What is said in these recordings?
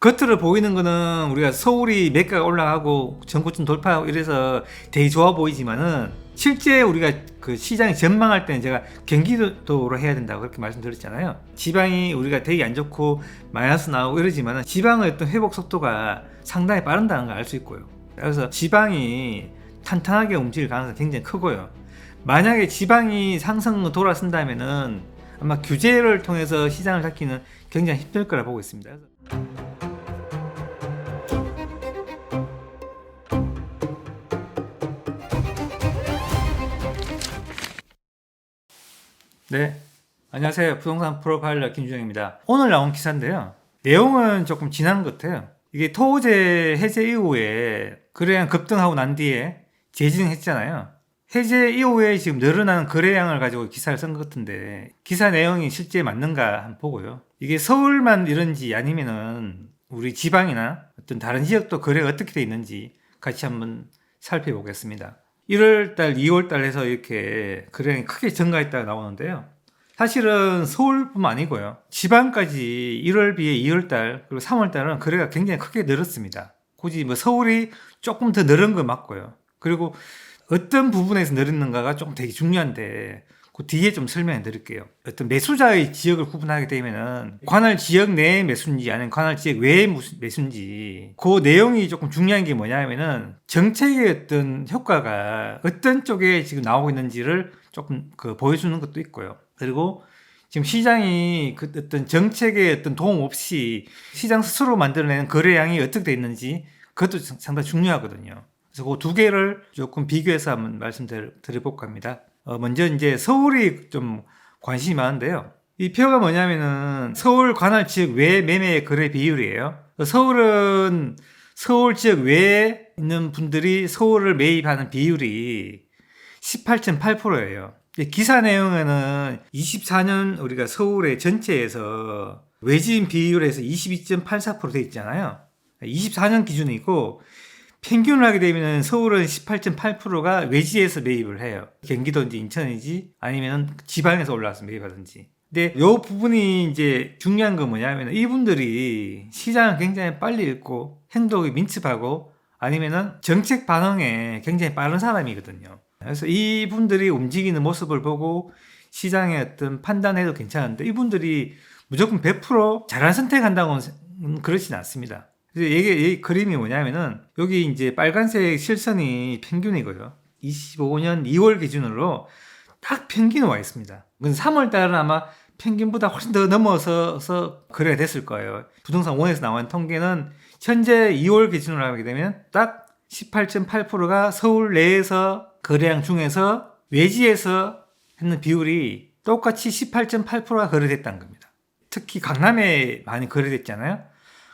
겉으로 보이는 거는 우리가 서울이 매가가 올라가고 전고점 돌파하고 이래서 되게 좋아 보이지만은 실제 우리가 그 시장이 전망할 때는 제가 경기도로 해야 된다고 그렇게 말씀드렸잖아요. 지방이 우리가 되게 안 좋고 마이너스 나오고 이러지만은 지방의 어떤 회복 속도가 상당히 빠른다는 걸 알 수 있고요. 그래서 지방이 탄탄하게 움직일 가능성이 굉장히 크고요. 만약에 지방이 상승으로 돌아선다면은 아마 규제를 통해서 시장을 잡기는 굉장히 힘들 거라 보고 있습니다. 네, 안녕하세요. 부동산 프로파일러 김주영입니다. 오늘 나온 기사인데요. 내용은 조금 지난 것 같아요. 이게 토호제 해제 이후에 거래량 급등하고 난 뒤에 재진행했잖아요. 해제 이후에 지금 늘어나는 거래량을 가지고 기사를 쓴 것 같은데 기사 내용이 실제 맞는가 한번 보고요. 이게 서울만 이런지 아니면은 우리 지방이나 어떤 다른 지역도 거래가 어떻게 돼 있는지 같이 한번 살펴보겠습니다. 1월달, 2월달 해서 이렇게 거래량이 크게 증가했다고 나오는데요. 사실은 서울뿐만 아니고요. 지방까지 1월 비해 2월달 그리고 3월달은 거래가 굉장히 크게 늘었습니다. 굳이 뭐 서울이 조금 더 늘은 건 맞고요. 그리고 어떤 부분에서 늘었는가가 조금 되게 중요한데 그 뒤에 좀 설명해 드릴게요. 어떤 매수자의 지역을 구분하게 되면은 관할 지역 내의 매수인지 아니면 관할 지역 외의 매수인지 그 내용이 조금 중요한 게 뭐냐면은 정책의 어떤 효과가 어떤 쪽에 지금 나오고 있는지를 조금 보여주는 것도 있고요. 그리고 지금 시장이 그 어떤 정책의 어떤 도움 없이 시장 스스로 만들어내는 거래량이 어떻게 돼 있는지 그것도 상당히 중요하거든요. 그래서 그 두 개를 조금 비교해서 한번 말씀드려볼까 합니다. 먼저 이제 서울이 좀 관심이 많은데요. 이 표가 뭐냐면은 서울 관할 지역 외 매매 거래 비율이에요. 서울은 서울 지역 외에 있는 분들이 서울을 매입하는 비율이 18.8%예요. 기사 내용에는 24년 우리가 서울의 전체에서 외지인 비율에서 22.84% 돼 있잖아요. 24년 기준이고 평균을 하게 되면 서울은 18.8%가 외지에서 매입을 해요. 경기도인지 인천인지 아니면 지방에서 올라와서 매입하든지. 근데 이 부분이 이제 중요한 건 뭐냐면 이분들이 시장을 굉장히 빨리 읽고 행동이 민첩하고 아니면은 정책 반응에 굉장히 빠른 사람이거든요. 그래서 이분들이 움직이는 모습을 보고 시장의 어떤 판단해도 괜찮은데 이분들이 무조건 100% 잘한 선택한다고는 그렇진 않습니다. 이 그림이 뭐냐면은 여기 이제 빨간색 실선이 평균이고요. 25년 2월 기준으로 딱 평균이 와 있습니다. 3월 달은 아마 평균보다 훨씬 더 넘어서 거래가 됐을 거예요. 부동산 원에서 나온 통계는 현재 2월 기준으로 하게 되면 딱 18.8%가 서울 내에서 거래량 중에서 외지에서 했는 비율이 똑같이 18.8%가 거래됐다는 겁니다. 특히 강남에 많이 거래됐잖아요.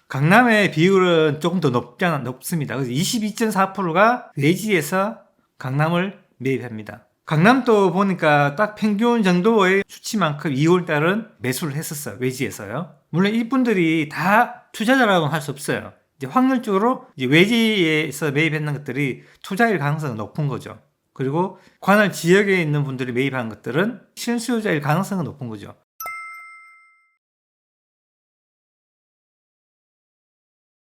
강남의 비율은 조금 더 높습니다. 그래서 22.4%가 외지에서 강남을 매입합니다. 강남도 보니까 딱 평균 정도의 수치만큼 2월달은 매수를 했었어요. 외지에서요. 물론 이분들이 다 투자자라고는 할 수 없어요. 이제 확률적으로 이제 외지에서 매입했는 것들이 투자일 가능성이 높은 거죠. 그리고 관할 지역에 있는 분들이 매입한 것들은 실수요자일 가능성이 높은 거죠.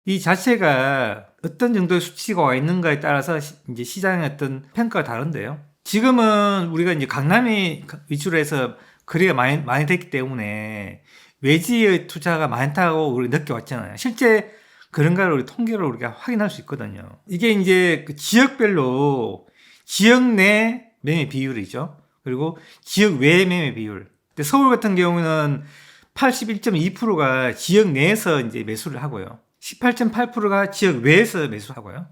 이 자체가 어떤 정도의 수치가 와 있는가에 따라서 이제 시장의 어떤 평가가 다른데요. 지금은 우리가 이제 강남이 위주로 해서 거래가 많이 됐기 때문에 외지의 투자가 많다고 우리 느껴왔잖아요. 실제 그런가를 우리 통계로 우리가 확인할 수 있거든요. 이게 이제 그 지역별로 지역 내 매매 비율이죠. 그리고 지역 외 매매 비율. 근데 서울 같은 경우는 81.2%가 지역 내에서 이제 매수를 하고요. 18.8%가 지역 외에서 매수하고요.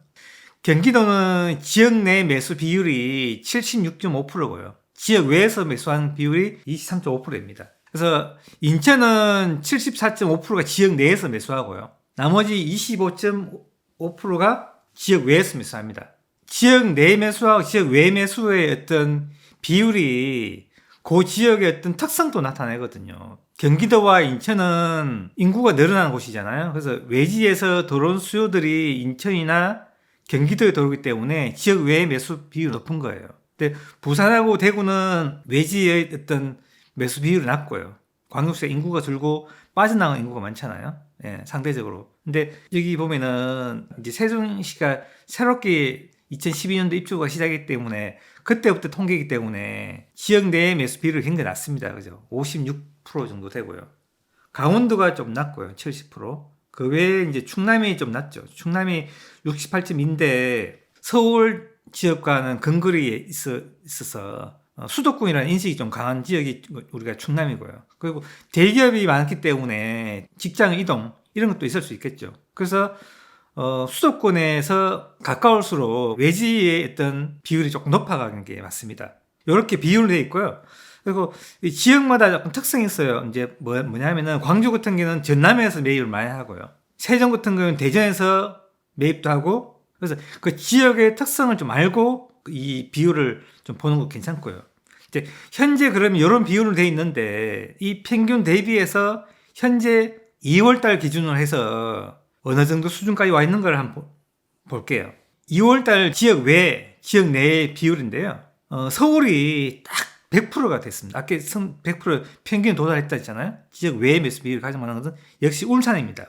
경기도는 지역 내 매수 비율이 76.5%고요. 지역 외에서 매수한 비율이 23.5%입니다. 그래서 인천은 74.5%가 지역 내에서 매수하고요. 나머지 25.5%가 지역 외에서 매수합니다. 지역 내 매수하고 지역 외 매수의 어떤 비율이 그 지역의 어떤 특성도 나타내거든요. 경기도와 인천은 인구가 늘어나는 곳이잖아요. 그래서 외지에서 들어온 수요들이 인천이나 경기도에 들어오기 때문에 지역 외의 매수 비율이 높은 거예요. 근데 부산하고 대구는 외지의 어떤 매수 비율이 낮고요. 광역시에 인구가 줄고 빠져나가는 인구가 많잖아요. 예, 상대적으로. 근데 여기 보면은 이제 세종시가 새롭게 2012년도 입주가 시작이기 때문에 그때부터 통계이기 때문에 지역 내 매수 비율이 굉장히 낮습니다. 그죠? 56% 정도 되고요. 강원도가 좀 낮고요. 70%. 그 외에 이제 충남이 좀 낮죠. 충남이 68.2인데 서울 지역과는 근거리에 있어서 수도권이라는 인식이 좀 강한 지역이 우리가 충남이고요. 그리고 대기업이 많기 때문에 직장 이동 이런 것도 있을 수 있겠죠. 그래서 수도권에서 가까울수록 외지의 어떤 비율이 조금 높아가는 게 맞습니다. 이렇게 비율로 되어 있고요. 그리고 이 지역마다 조금 특성이 있어요. 이제 뭐냐면은 광주 같은 경우는 전남에서 매입을 많이 하고요. 세종 같은 경우는 대전에서 매입도 하고, 그래서 그 지역의 특성을 좀 알고 이 비율을 좀 보는 거 괜찮고요. 이제 현재 그러면 이런 비율로 되어 있는데 이 평균 대비해서 현재 2월달 기준으로 해서 어느 정도 수준까지 와 있는 걸 한번 볼게요. 2월달 지역 외, 지역 내의 비율인데요. 서울이 딱 100%가 됐습니다. 아까 100% 평균 도달했다 했잖아요. 지역 외의 매수 비율을 가장 많은 것은 역시 울산입니다.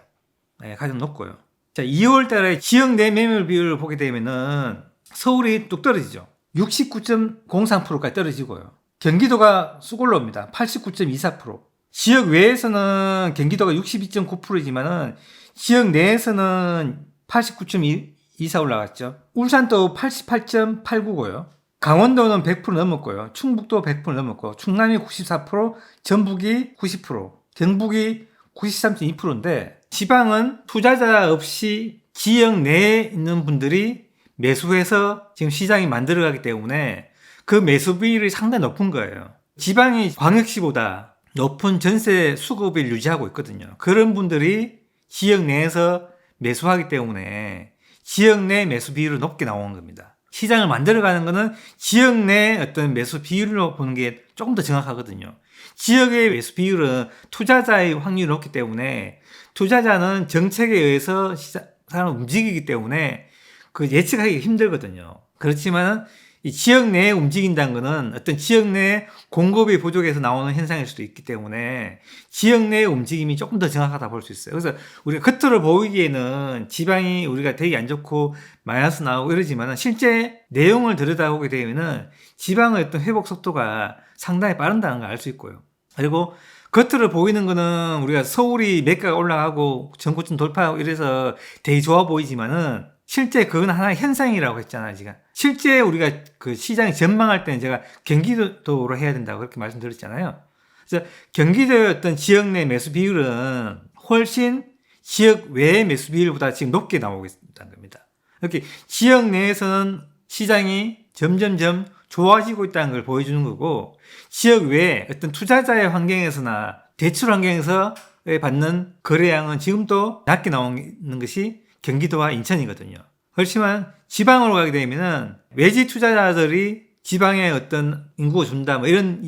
네, 가장 높고요. 자, 2월 달에 지역 내 매물 비율을 보게 되면은 서울이 뚝 떨어지죠. 69.03%까지 떨어지고요. 경기도가 쑥 올라옵니다. 89.24%. 지역 외에서는 경기도가 62.9%이지만은 지역 내에서는 89.24 올라갔죠. 울산도 88.89고요. 강원도는 100% 넘었고요. 충북도 100% 넘었고, 충남이 94%, 전북이 90%, 경북이 93.2%인데, 지방은 투자자 없이 지역 내에 있는 분들이 매수해서 지금 시장이 만들어가기 때문에 그 매수 비율이 상당히 높은 거예요. 지방이 광역시보다 높은 전세 수급을 유지하고 있거든요. 그런 분들이 지역 내에서 매수하기 때문에 지역 내 매수 비율이 높게 나오는 겁니다. 시장을 만들어가는 것은 지역 내 어떤 매수 비율로 보는 게 조금 더 정확하거든요. 지역의 매수 비율은 투자자의 확률이 높기 때문에 투자자는 정책에 의해서 사람을 움직이기 때문에 그 예측하기 힘들거든요. 그렇지만 이 지역 내에 움직인다는 것은 어떤 지역 내 공급이 부족해서 나오는 현상일 수도 있기 때문에 지역 내의 움직임이 조금 더 정확하다 볼 수 있어요. 그래서 우리가 겉으로 보이기에는 지방이 우리가 되게 안 좋고 마이너스 나오고 이러지만 실제 내용을 들여다보게 되면은 지방의 어떤 회복 속도가 상당히 빠른다는 걸 알 수 있고요. 그리고 겉으로 보이는 거는 우리가 서울이 매가가 올라가고 전고점 돌파하고 이래서 되게 좋아 보이지만은 실제 그건 하나의 현상이라고 했잖아요, 지금. 실제 우리가 그 시장에 전망할 때는 제가 경기도로 해야 된다고 그렇게 말씀드렸잖아요. 그래서 경기도의 어떤 지역 내 매수 비율은 훨씬 지역 외의 매수 비율보다 지금 높게 나오고 있다는 겁니다. 이렇게 지역 내에서는 시장이 점점점 좋아지고 있다는 걸 보여주는 거고, 지역 외에 어떤 투자자의 환경에서나 대출 환경에서 받는 거래량은 지금도 낮게 나오는 것이 경기도와 인천이거든요. 그렇지만 지방으로 가게 되면은 외지 투자자들이 지방에 어떤 인구가 준다 뭐 이런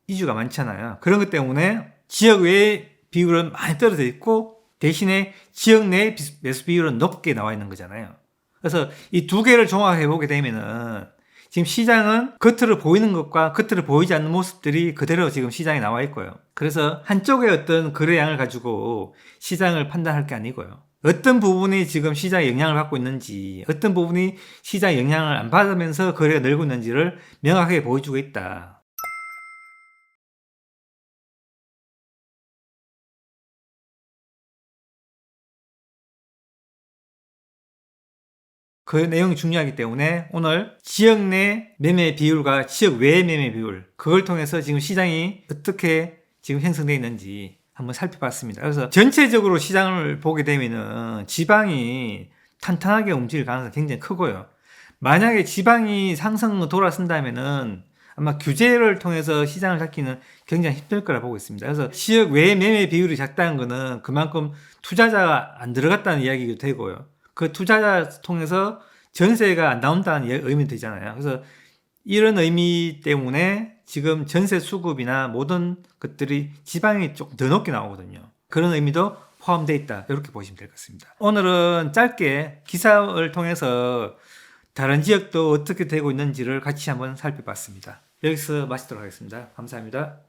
이슈가 많잖아요. 그런 것 때문에 지역 외의 비율은 많이 떨어져 있고 대신에 지역 내 매수 비율은 높게 나와 있는 거잖아요. 그래서 이 두 개를 종합해 보게 되면은 지금 시장은 겉으로 보이는 것과 겉으로 보이지 않는 모습들이 그대로 지금 시장에 나와 있고요. 그래서 한쪽의 어떤 거래량을 가지고 시장을 판단할 게 아니고요. 어떤 부분이 지금 시장에 영향을 받고 있는지, 어떤 부분이 시장에 영향을 안 받으면서 거래가 늘고 있는지를 명확하게 보여주고 있다. 그 내용이 중요하기 때문에 오늘 지역 내 매매 비율과 지역 외 매매 비율, 그걸 통해서 지금 시장이 어떻게 지금 형성되어 있는지 한번 살펴봤습니다. 그래서 전체적으로 시장을 보게 되면은 지방이 탄탄하게 움직일 가능성이 굉장히 크고요. 만약에 지방이 상승 돌아선다면은 아마 규제를 통해서 시장을 잡기는 굉장히 힘들 거라 보고 있습니다. 그래서 지역 외 매매 비율이 작다는 것은 그만큼 투자자가 안 들어갔다는 이야기도 되고요. 그 투자자 통해서 전세가 안 나온다는 의미도 되잖아요. 그래서 이런 의미 때문에 지금 전세 수급이나 모든 것들이 지방이 조금 더 높게 나오거든요. 그런 의미도 포함되어 있다. 이렇게 보시면 될 것 같습니다. 오늘은 짧게 기사를 통해서 다른 지역도 어떻게 되고 있는지를 같이 한번 살펴봤습니다. 여기서 마치도록 하겠습니다. 감사합니다.